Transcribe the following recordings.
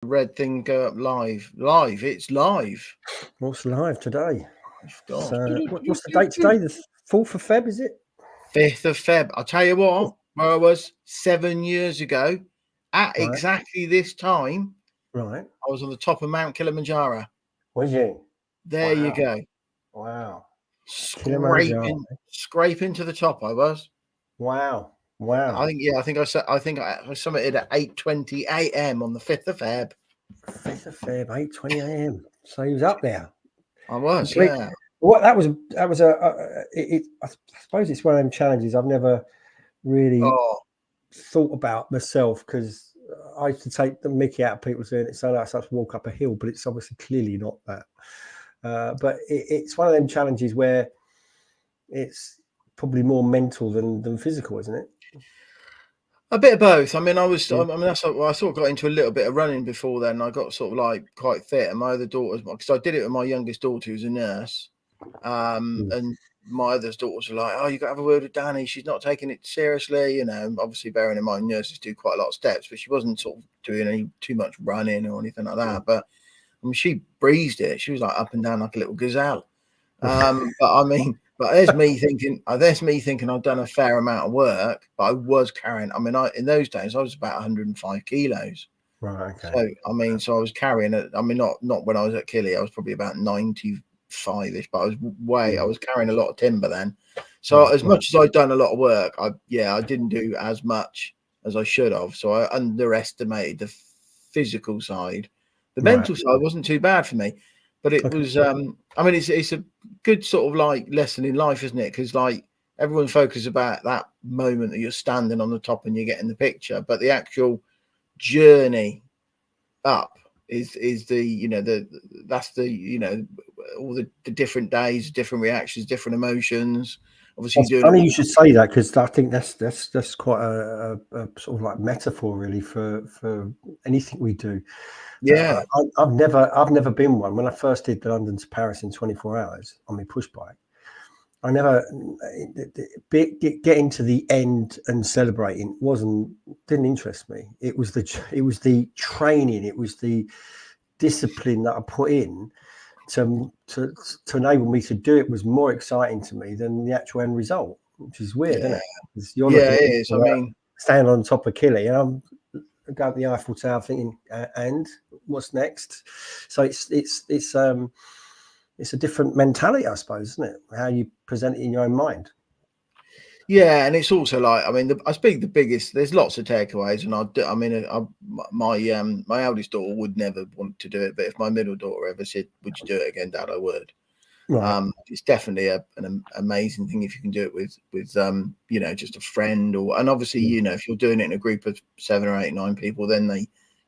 red thing go up live. Live, it's live. What's live today? God. So, what's the date today? The 4th of Feb, is it? 5th of Feb. I'll tell you what, where I was 7 years ago, at Right. exactly this time, Right. I was on the top of Mount Kilimanjaro. Was you? There you go. Wow. Scraping to the top. I was. Wow. I think I summited at 8:20 a.m. on the 5th of Feb. 5th of Feb, 8:20 a.m. So he was up there. I was, yeah. What that was I suppose it's one of them challenges I've never really thought about myself, because I used to take the mickey out of people doing it, so that's to walk up a hill, but it's obviously clearly not that. But it's one of them challenges where it's probably more mental than physical, isn't it? A bit of both. I mean, that's what, I sort of got into a little bit of running before then. I got sort of like quite fit, and my other daughters, because I did it with my youngest daughter, who's a nurse, and my other daughters were like, "Oh, you got to have a word with Danny. She's not taking it seriously." You know, obviously bearing in mind nurses do quite a lot of steps, but she wasn't sort of doing too much running or anything like that. But I mean, she breezed it. She was like up and down like a little gazelle. But I mean. But there's me thinking I've done a fair amount of work, but I was carrying. I mean, in those days I was about 105 kilos. Right. Okay. So I mean, so I was carrying it. I mean, not when I was at Killy, I was probably about 95ish, but I was carrying a lot of timber then. So as much as I'd done a lot of work, I didn't do as much as I should have. So I underestimated the physical side. The mental side wasn't too bad for me. But it was, I mean, it's a good sort of like lesson in life, isn't it? Because like everyone focuses about that moment that you're standing on the top and you're getting the picture, but the actual journey up is the that's all the different days, different reactions, different emotions. Obviously, it's funny you should say that, because I think that's quite a sort of like metaphor really for anything we do. Yeah, I've never been one. When I first did the London to Paris in 24 hours on my push bike, I never getting to the end and celebrating didn't interest me. It was the training, it was the discipline that I put in to enable me to do it was more exciting to me than the actual end result, which is weird, isn't it? You're it is. I mean, stand on top of Killy, and I'm go up the Eiffel Tower thinking, and what's next? So it's a different mentality, I suppose, isn't it? How you present it in your own mind. Yeah, and it's also like, I mean, I speak the biggest. There's lots of takeaways, and my eldest daughter would never want to do it, but if my middle daughter ever said, "Would you do it again, Dad?" I would. Right. It's definitely an amazing thing if you can do it with just a friend, and obviously if you're doing it in a group of 7 or 8, 9 people, then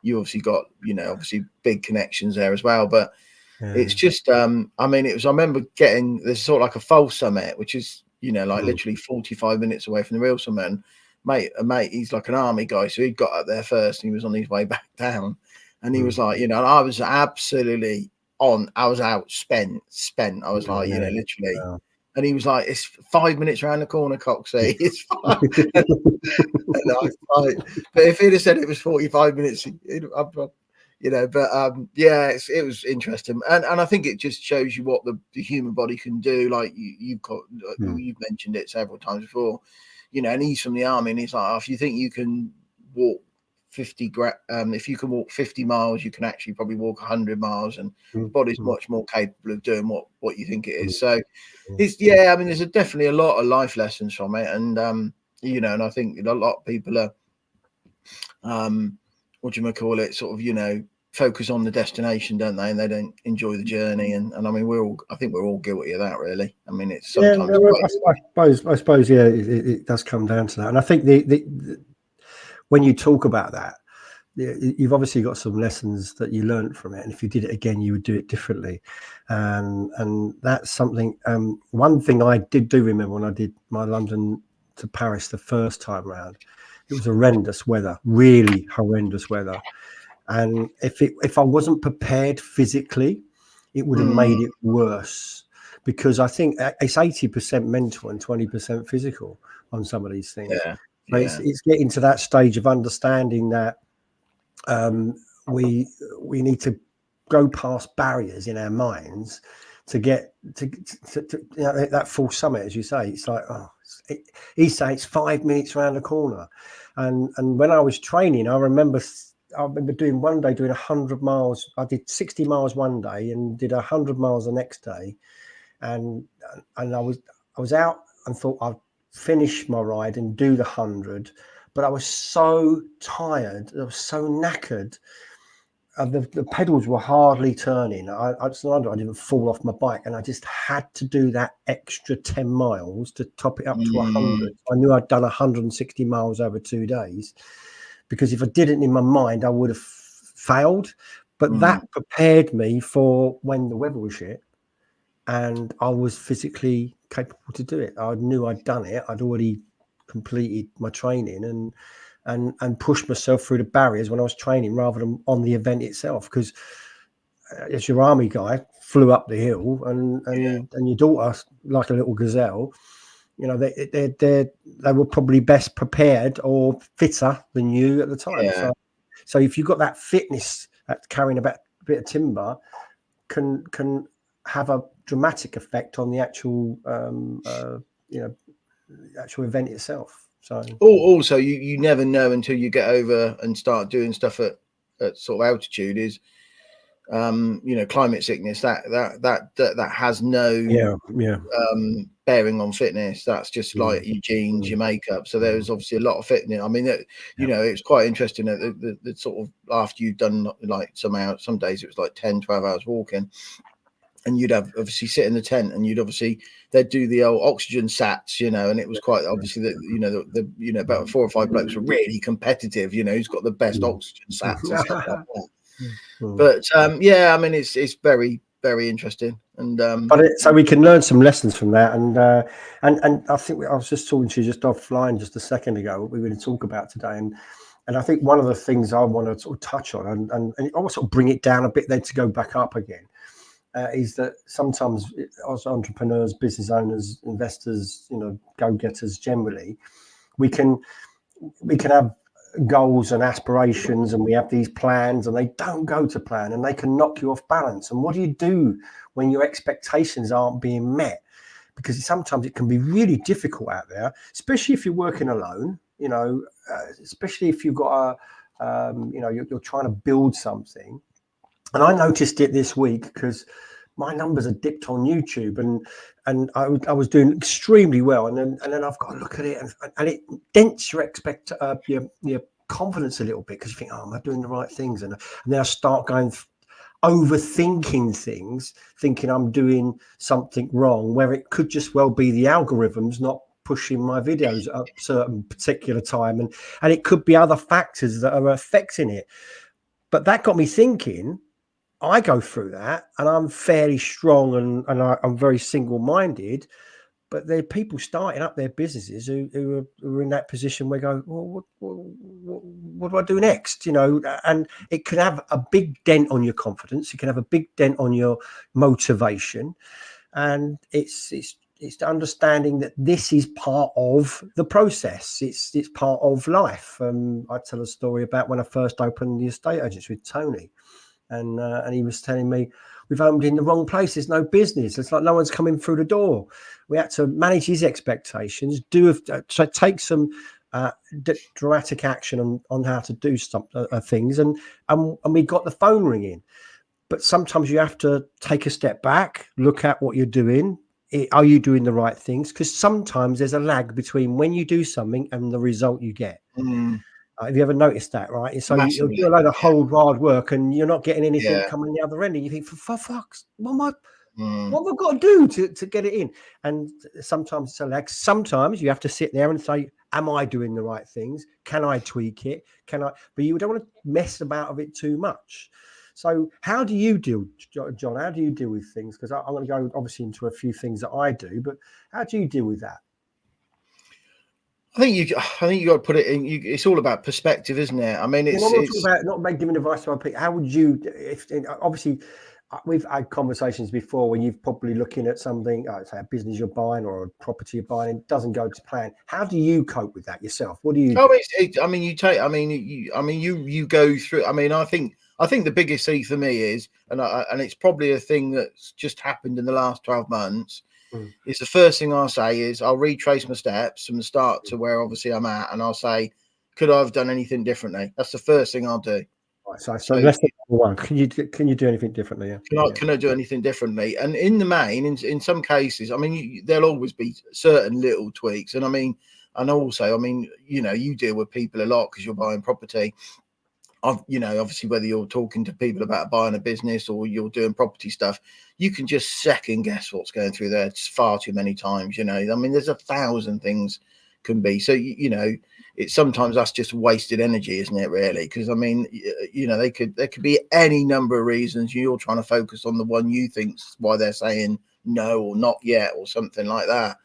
you obviously got obviously big connections there as well. But it's just I remember getting this sort of like a false summit, which is like literally 45 minutes away from the real summit. And a mate, he's like an army guy, so he got up there first and he was on his way back down, and he was like, I was absolutely I was out spent. I was like, literally. And he was like, "It's 5 minutes around the corner, Coxie. It's fine." But if he'd have said it was 45 minutes, it was interesting, and I think it just shows you what the human body can do. Like you've mentioned it several times before, and he's from the army, and he's like, if you think you can walk 50 if you can walk 50 miles, you can actually probably walk 100 miles, and the body's much more capable of doing what you think it is. So it's there's definitely a lot of life lessons from it, and and I think a lot of people are what do you call it, sort of focus on the destination, don't they, and they don't enjoy the journey. And I mean I think we're all guilty of that, really. I mean, it's sometimes I suppose it does come down to that. And I think the when you talk about that, you've obviously got some lessons that you learned from it, and if you did it again, you would do it differently. And that's something. One thing I do remember when I did my London to Paris the first time round, it was horrendous weather, really horrendous weather. And if I wasn't prepared physically, it would have made it worse, because I think it's 80% mental and 20% physical on some of these things. But it's getting to that stage of understanding that we need to go past barriers in our minds to get to you know, that full summit, as you say. It's like, he's saying it's 5 minutes around the corner, and when I was training, I remember doing 100 miles. I did 60 miles one day and did 100 miles the next day, and I was out and thought I'd finish my ride and do the 100, but I was so tired, I was so knackered. The pedals were hardly turning. I didn't fall off my bike, and I just had to do that extra 10 miles to top it up to 100. I knew I'd done 160 miles over 2 days, because if I didn't in my mind, I would have failed. But that prepared me for when the weather was shit and I was physically capable to do it. I knew I'd done it. I'd already completed my training and pushed myself through the barriers when I was training rather than on the event itself. Because as your army guy flew up the hill and your daughter, like a little gazelle, you know, they were probably best prepared or fitter than you at the time. Yeah. So if you've got that fitness at carrying a bit of timber, can have a dramatic effect on the actual actual event itself. So also you never know until you get over and start doing stuff at sort of altitude is climate sickness that has no bearing on fitness. That's just like your jeans, your makeup. So there's obviously a lot of fitness. I mean, it's quite interesting that the sort of after you've done like some days it was like 10-12 hours walking, and you'd have obviously sit in the tent and they'd do the old oxygen sats, and it was quite obviously that the about 4 or 5 blokes were really competitive, who's got the best oxygen sats and stuff like that. But I mean it's very, very interesting, and so we can learn some lessons from that, and I think I was just talking to you just offline just a second ago what we were going to talk about today, and I think one of the things I want to sort of touch on and also bring it down a bit then to go back up again is that sometimes as entrepreneurs, business owners, investors, go-getters generally, we can have goals and aspirations, and we have these plans and they don't go to plan and they can knock you off balance. And what do you do when your expectations aren't being met? Because sometimes it can be really difficult out there, especially if you're working alone, especially if you've got you're trying to build something. And I noticed it this week because my numbers are dipped on YouTube, and I was doing extremely well, and then I've got to look at it, and it dents your your confidence a little bit, because you think, am I doing the right things? And then I start overthinking things, thinking I'm doing something wrong, where it could just well be the algorithms not pushing my videos at a certain particular time, and it could be other factors that are affecting it. But that got me thinking. I go through that, and I'm fairly strong, and I'm very single-minded. But there are people starting up their businesses who are in that position where go, well, what do I do next? And it can have a big dent on your confidence. It can have a big dent on your motivation, and it's understanding that this is part of the process. It's part of life. I tell a story about when I first opened the estate agents with Tony. And he was telling me, we've opened in the wrong place. There's no business. It's like no one's coming through the door. We had to manage his expectations, take some dramatic action on how to do some things, and we got the phone ringing. But sometimes you have to take a step back, look at what you're doing. Are you doing the right things? Because sometimes there's a lag between when you do something and the result you get. Have you ever noticed that, right? So you'll do a load of hard work and you're not getting anything coming the other end. And you think, for fuck's, what have I got to do to get it in? And sometimes it's a lag. Sometimes you have to sit there and say, am I doing the right things? Can I tweak it? But you don't want to mess about with it too much. So how do you deal, John? How do you deal with things? Because I'm going to go obviously into a few things that I do, but how do you deal with that? I think you got to put it in. It's all about perspective, isn't it? I mean, it's not giving advice to other people. How would you? Obviously, we've had conversations before when you've probably looking at something, say a business you're buying or a property you're buying, and it doesn't go to plan. How do you cope with that yourself? What do you? You go through. I mean, I think I think the biggest thing for me is, and it's probably a thing that's just happened in the last 12 months, is the first thing I'll say is I'll retrace my steps from the start to where obviously I'm at, and I'll say, could I have done anything differently? That's the first thing I'll do. Right, so lesson number one, can you do anything differently? Yeah. Can I do anything differently? And in the main, in some cases, I mean, there'll always be certain little tweaks. And I mean, and also, I mean, you deal with people a lot because you're buying property. Obviously, whether you're talking to people about buying a business or you're doing property stuff, you can just second guess what's going through there far too many times. I mean, there's 1,000 things can be. So, it's sometimes that's just wasted energy, isn't it, really? Because I mean, there could be any number of reasons. You're trying to focus on the one you think's why they're saying no or not yet or something like that.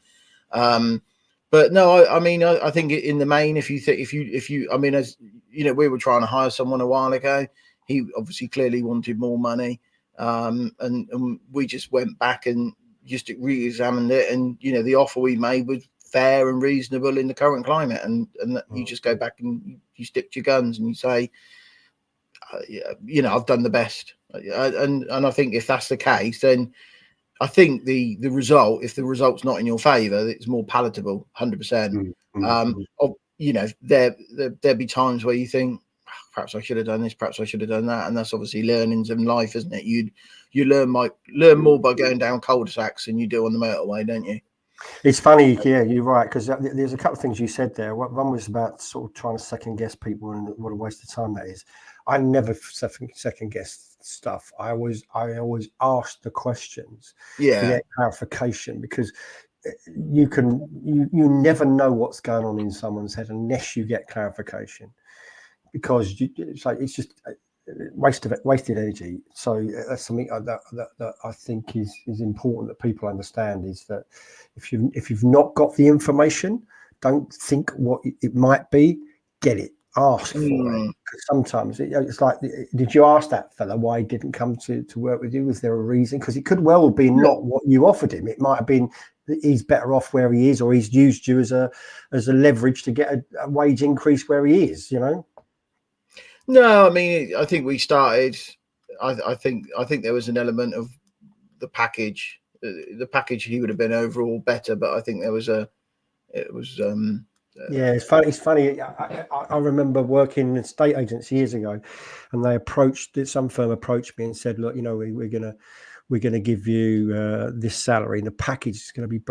But no, I mean, I think in the main, if you, I mean, as we were trying to hire someone a while ago. He obviously clearly wanted more money, and we just went back and just re-examined it, and the offer we made was fair and reasonable in the current climate, and you just go back and you stick to your guns and you say, I've done the best, and I think if that's the case, then I think the result, if the result's not in your favour, it's more palatable, 100%. There'd be times where you think, perhaps I should have done this, perhaps I should have done that, and that's obviously learnings in life, isn't it? You learn more by going down cul-de-sacs than you do on the motorway, don't you? It's funny, yeah, you're right, because there's a couple of things you said there. One was about sort of trying to second guess people and what a waste of time that is. I never second guess stuff. I always ask the questions to get clarification, because you never know what's going on in someone's head unless you get clarification, because it's just wasted energy. So that's something that I think is important that people understand, is that if you've not got the information, don't think what it might be, get it, ask for it. Because sometimes it's like, did you ask that fella why he didn't come to work with you? Was there a reason? Because it could well be not what you offered him. It might have been that he's better off where he is, or he's used you as a leverage to get a wage increase where he is, No, I mean, I think we started. I think there was an element of the package. The package, he would have been overall better, but I think there was yeah, it's funny. I remember working in estate agents years ago, and some firm approached me and said, "Look, we're gonna give you this salary, and the package is going to be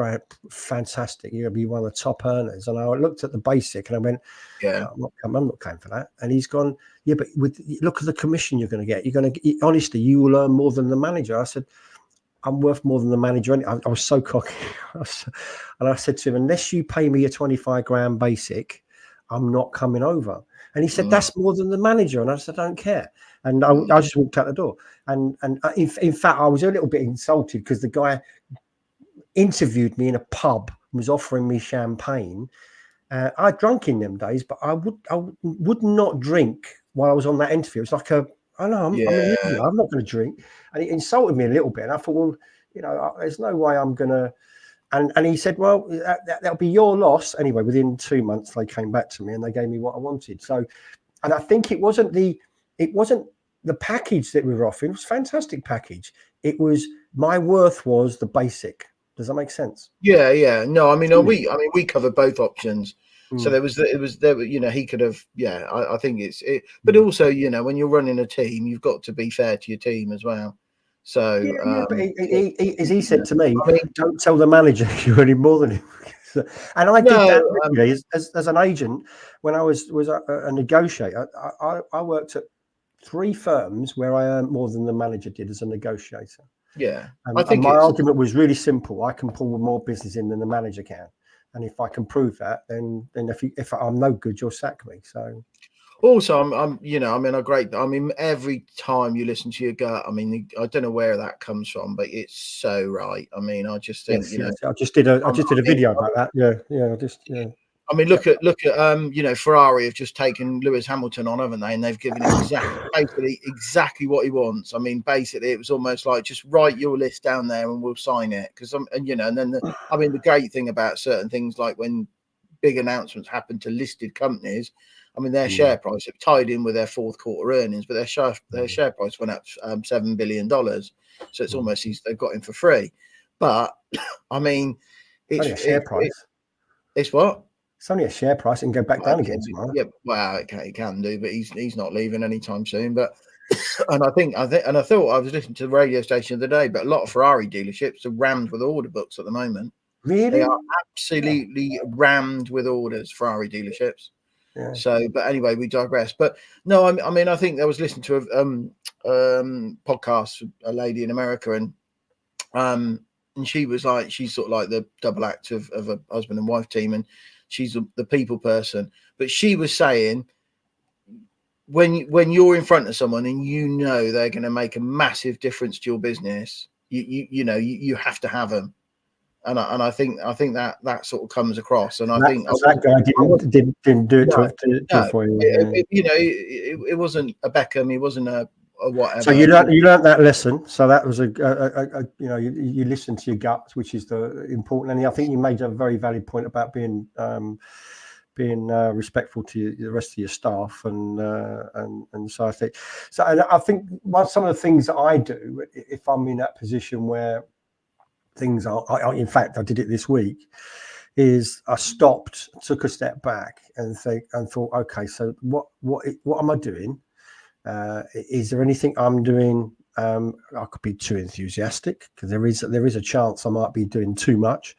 fantastic. You're going to be one of the top earners." And I looked at the basic and I went, "Yeah, I'm not going for that." And he's gone, "Yeah, but look at the commission you're going to get. You're going to honestly, you will earn more than the manager." I said, "I'm worth more than the manager." I was so cocky. And I said to him, "Unless you pay me a 25 grand basic, I'm not coming over." And he said, "That's more than the manager." And I said, "I don't care." And I just walked out the door. And in fact, I was a little bit insulted because the guy interviewed me in a pub and was offering me champagne. I'd drunk in them days, but I would not drink while I was on that interview. It's like I'm not going to drink. And he insulted me a little bit. And I thought, well, there's no way I'm going to. And he said, "Well, that'll be your loss." Anyway, within 2 months, they came back to me and they gave me what I wanted. So, and I think it wasn't the package that we were offering. It was a fantastic package. It was, my worth was the basic. Does that make sense? Yeah. No, I mean, we covered both options. So he could have, I think but also, when you're running a team, you've got to be fair to your team as well. So, but as he said to me, don't tell the manager you're earning more than him. And I did that as an agent when I was a negotiator. I worked at 3 firms where I earned more than the manager did as a negotiator. Yeah, and my argument was really simple. I can pull more business in than the manager can, and if I can prove that, then if I'm no good, you'll sack me. So. Also, every time you listen to your gut, I mean, I don't know where that comes from, but it's so right. I mean, I just think, I just did a video about that. Yeah. I mean, look at Ferrari have just taken Lewis Hamilton on, haven't they? And they've given him exactly what he wants. I mean, basically, it was almost like, just write your list down there and we'll sign it. And then the great thing about certain things, like when big announcements happen to listed companies, I mean, their share price, it tied in with their fourth quarter earnings, but their share price went up $7 billion. So it's almost they've got him for free. But I mean, it's only a share price. It's what? It's only a share price and go back down again tomorrow. Yeah, well, it can do, but he's not leaving anytime soon. But and I thought I was listening to the radio station the other day, but a lot of Ferrari dealerships are rammed with order books at the moment. Really? They are absolutely rammed with orders, Ferrari dealerships. Yeah. So, but anyway, we digress. But no, I mean, I think I was listening to a podcast with a lady in America, and she was like, she's sort of like the double act of a husband and wife team, and she's the people person. But she was saying, when you're in front of someone and you know they're going to make a massive difference to your business, you have to have them. And I think that sort of comes across. And I think that guy didn't do it for you. It wasn't a Beckham. He wasn't a whatever. So you learned that lesson. So that was you listen to your gut, which is the important. And I think you made a very valid point about being respectful to the rest of your staff, and so I think so. And I think some of the things that I do, if I'm in that position where things are, in fact, I did it this week, is I stopped, took a step back, and thought, okay, so what am I doing? Is there anything I'm doing? I could be too enthusiastic, because there is a chance I might be doing too much.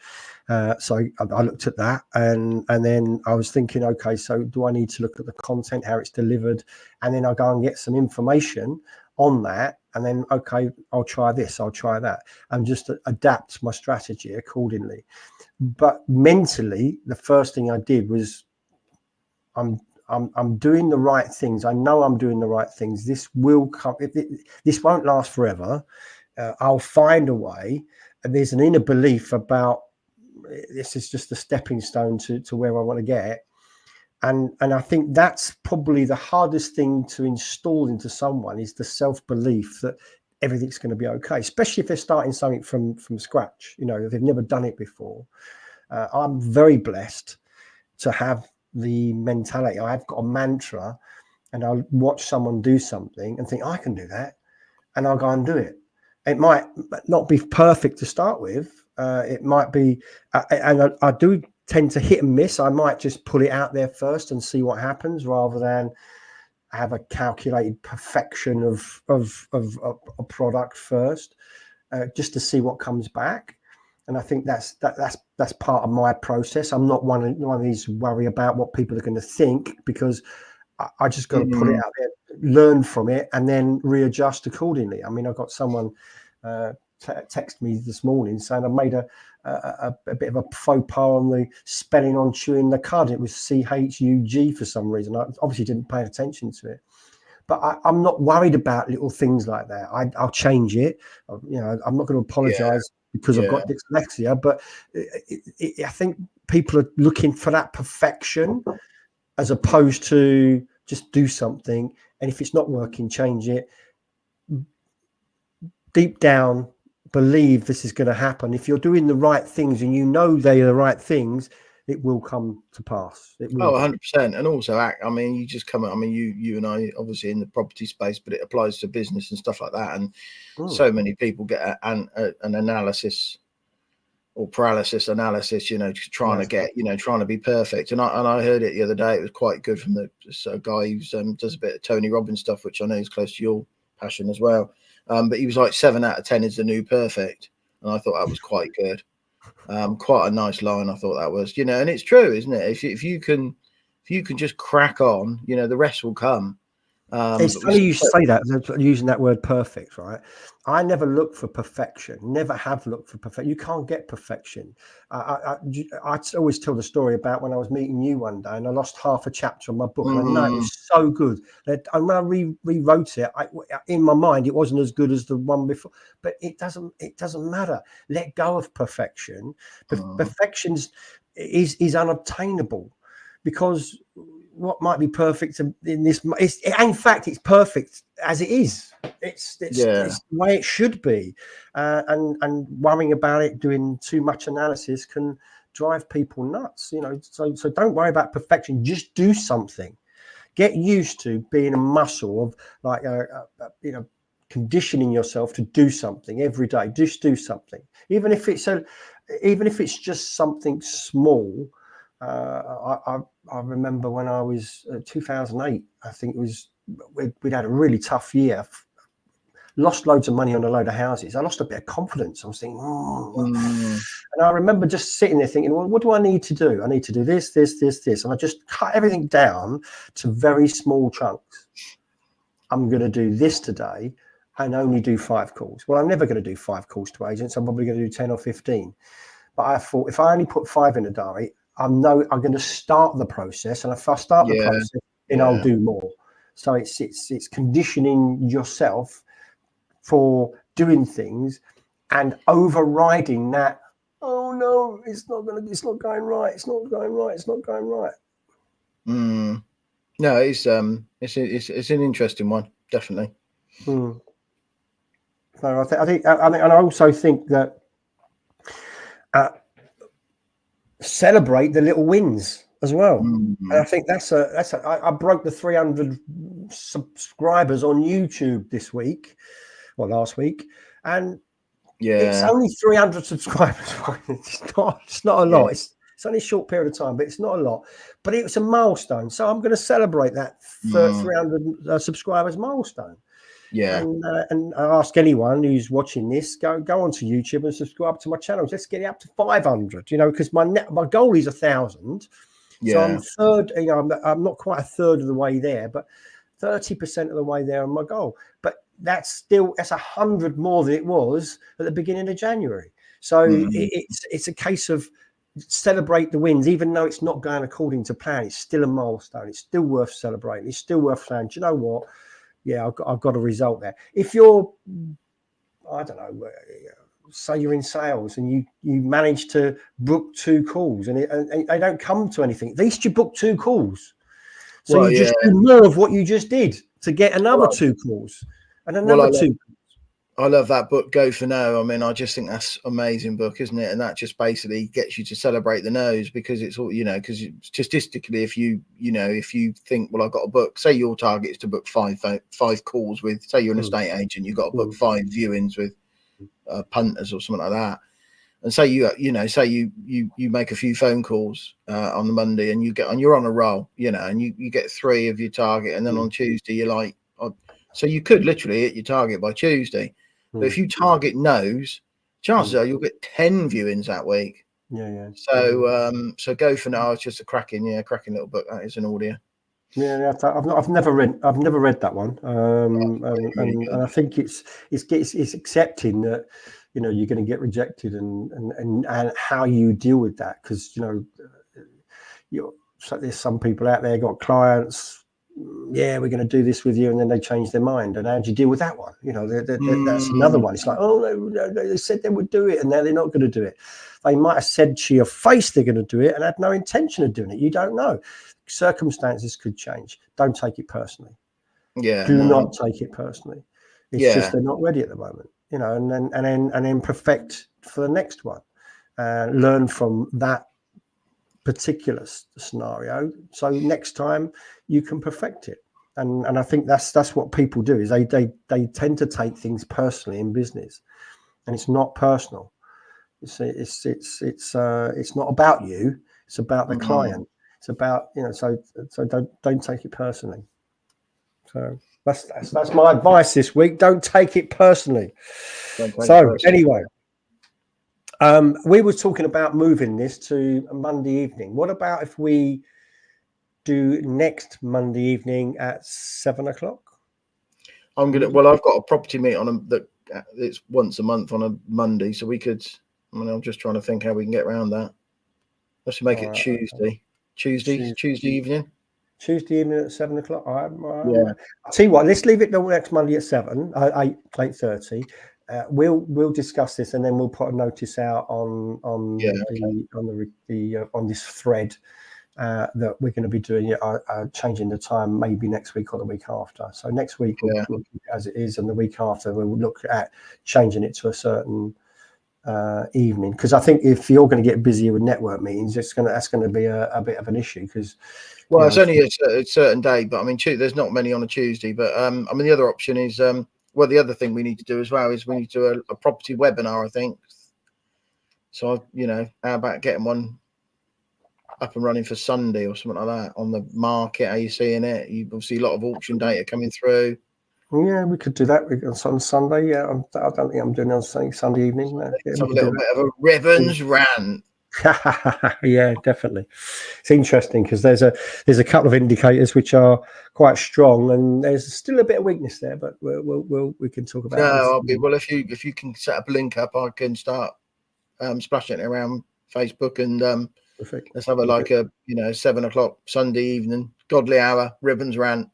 So I looked at that, and then I was thinking, okay, so do I need to look at the content, how it's delivered, and then I go and get some information on that, and then okay, I'll try this, I'll try that, and just adapt my strategy accordingly. But mentally, the first thing I did was, I'm doing the right things. I know I'm doing the right things. This will come. This won't last forever. I'll find a way. And there's an inner belief about this is just a stepping stone to where I want to get. And I think that's probably the hardest thing to install into someone, is the self-belief that everything's going to be okay, especially if they're starting something from scratch, if they've never done it before. I'm very blessed to have the mentality. I've got a mantra, and I'll watch someone do something and think, I can do that, and I'll go and do it. It might not be perfect to start with. It might be, and I do tend to hit and miss. I might just put it out there first and see what happens, rather than have a calculated perfection of a product first, just to see what comes back. And I think that's part of my process. I'm not one of these worry about what people are going to think, because I just got to put it out there, learn from it, and then readjust accordingly. I mean, I got someone text me this morning saying I made a bit of a faux pas on the spelling on chewing the cud. It was CHUG for some reason. I obviously didn't pay attention to it. But I'm not worried about little things like that. I'll change it. I'm not going to apologize because I've got dyslexia. But I think people are looking for that perfection, as opposed to just do something, and if it's not working, change it. Deep down, believe this is going to happen. If you're doing the right things and you know they are the right things, it will come to pass. It will. 100%. And also, I mean, you just come. I mean, you and I obviously in the property space, but it applies to business and stuff like that. And so many people get an analysis or paralysis analysis, trying to get, trying to be perfect. And I heard it the other day. It was quite good from the guy who does a bit of Tony Robbins stuff, which I know is close to your passion as well. But he was like 7 out of 10 is the new perfect. And I thought that was quite good. Quite a nice line. I thought that was, and it's true, isn't it? If you can just crack on, the rest will come. It's funny you say that, using that word perfect, right? I never look for perfection, never have looked for perfection. You can't get perfection. I always tell the story about when I was meeting you one day and I lost half a chapter of my book. And I know it was so good. And when I rewrote it, in my mind, it wasn't as good as the one before. But it doesn't matter. Let go of perfection. Perfection is unobtainable, because what might be perfect in this, in fact, it's perfect as it is. It's the way it should be, and worrying about it, doing too much analysis, can drive people nuts. So don't worry about perfection. Just do something. Get used to being a muscle of like, conditioning yourself to do something every day. Just do something, even if it's just something small. I remember when I was 2008, I think it was, we'd had a really tough year, lost loads of money on a load of houses. I lost a bit of confidence. I was thinking, and I remember just sitting there thinking, well, what do I need to do? I need to do this, this, this, this. And I just cut everything down to very small chunks. I'm going to do this today and only do 5 calls. Well, I'm never going to do 5 calls to agents. I'm probably going to do 10 or 15. But I thought if I only put 5 in a diary, I'm going to start the process. And if I start the process, then I'll do more. So it's conditioning yourself for doing things and overriding that. Oh no, it's not going right. No, it's an interesting one, definitely. So I think, and I also think that celebrate the little wins as well. And I think I broke the 300 subscribers on YouTube this week, or last week, and it's only 300 subscribers. It's not a lot. It's only a short period of time, but it's not a lot. But it's a milestone, so I'm going to celebrate that 300 subscribers milestone. And I ask anyone who's watching this, go onto YouTube and subscribe to my channel. Let's get it up to 500. Because my goal is 1,000. So I'm third. I'm not quite a third of the way there, but 30% of the way there on my goal. But that's 100 more than it was at the beginning of January. So it's a case of celebrate the wins, even though it's not going according to plan. It's still a milestone. It's still worth celebrating. It's still worth saying, do you know what? Yeah, I've got a result there. If you're, I don't know, say you're in sales and you manage to book 2 calls and they don't come to anything, at least you book 2 calls. So you just do more of what you just did to get another 2 calls and another 2. I love that book, Go for No. I mean, I just think that's an amazing book, isn't it? And that just basically gets you to celebrate the no's, because it's all, because statistically, if you think, well, I've got a book, say your target is to book 5 calls with, say you're an estate agent, you've got to book 5 viewings with punters or something like that. And say you make a few phone calls on the Monday and you're on a roll, and you get 3 of your target. And then on Tuesday, you're like, so you could literally hit your target by Tuesday. But if you target no's, chances are you'll get 10 viewings that week. So Go for No. It's just a cracking little book. That is an audio. I've never read that one. And I think it's accepting that you're going to get rejected and how you deal with that, because there's some people out there got clients. Yeah, we're going to do this with you, and then they change their mind. And how do you deal with that one? That's another one. It's like, oh no, they said they would do it, and now they're not going to do it. They might have said to your face they're going to do it, and had no intention of doing it. You don't know. Circumstances could change. Don't take it personally. Do not take it personally. It's just they're not ready at the moment. And then perfect for the next one. Learn from that particular scenario, so next time you can perfect it. And I think that's what people do, is they tend to take things personally in business, and it's not personal. It's not about you. It's about the client. It's about So don't take it personally. So that's my advice this week. Don't take it personally. Anyway. We were talking about moving this to a Monday evening. What about if we do next Monday evening at 7 o'clock? I've got a property meet it's once a month on a Monday, so we could. I'm just trying to think how we can get around that. Let's make it Tuesday. Tuesday evening. Tuesday evening at 7 o'clock. All right. I'll tell you what. Let's leave it till next Monday at 8:30. We'll discuss this, and then we'll put a notice out on this thread that we're going to be doing changing the time maybe next week or the week after. So next week we'll look as it is, and the week after we'll look at changing it to a certain evening, because I think if you're going to get busier with network meetings, that's going to be a bit of an issue. Because it's only a certain day, but I mean, there's not many on a Tuesday. But I mean, the other option is the other thing we need to do as well is we need to do a property webinar, I think. So how about getting one up and running for Sunday or something like that on the market? How you seeing it? You obviously a lot of auction data coming through. Yeah, we could do that on Sunday. Yeah, I don't think I'm doing it on Sunday evening. Let's have a little bit of a ribbons rant. Yeah, definitely. It's interesting because there's a couple of indicators which are quite strong, and there's still a bit of weakness there. But we can talk about. Well, if you can set up a link up, I can start splashing it around Facebook, and Perfect. let's have a 7 o'clock Sunday evening, godly hour, ribbons rant.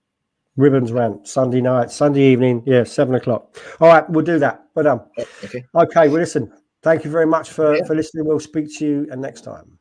Ribbons rant, Sunday night, Sunday evening, 7 o'clock. All right, we'll do that. But Okay. Okay, well, listen, thank you very much for listening. We'll speak to you next time.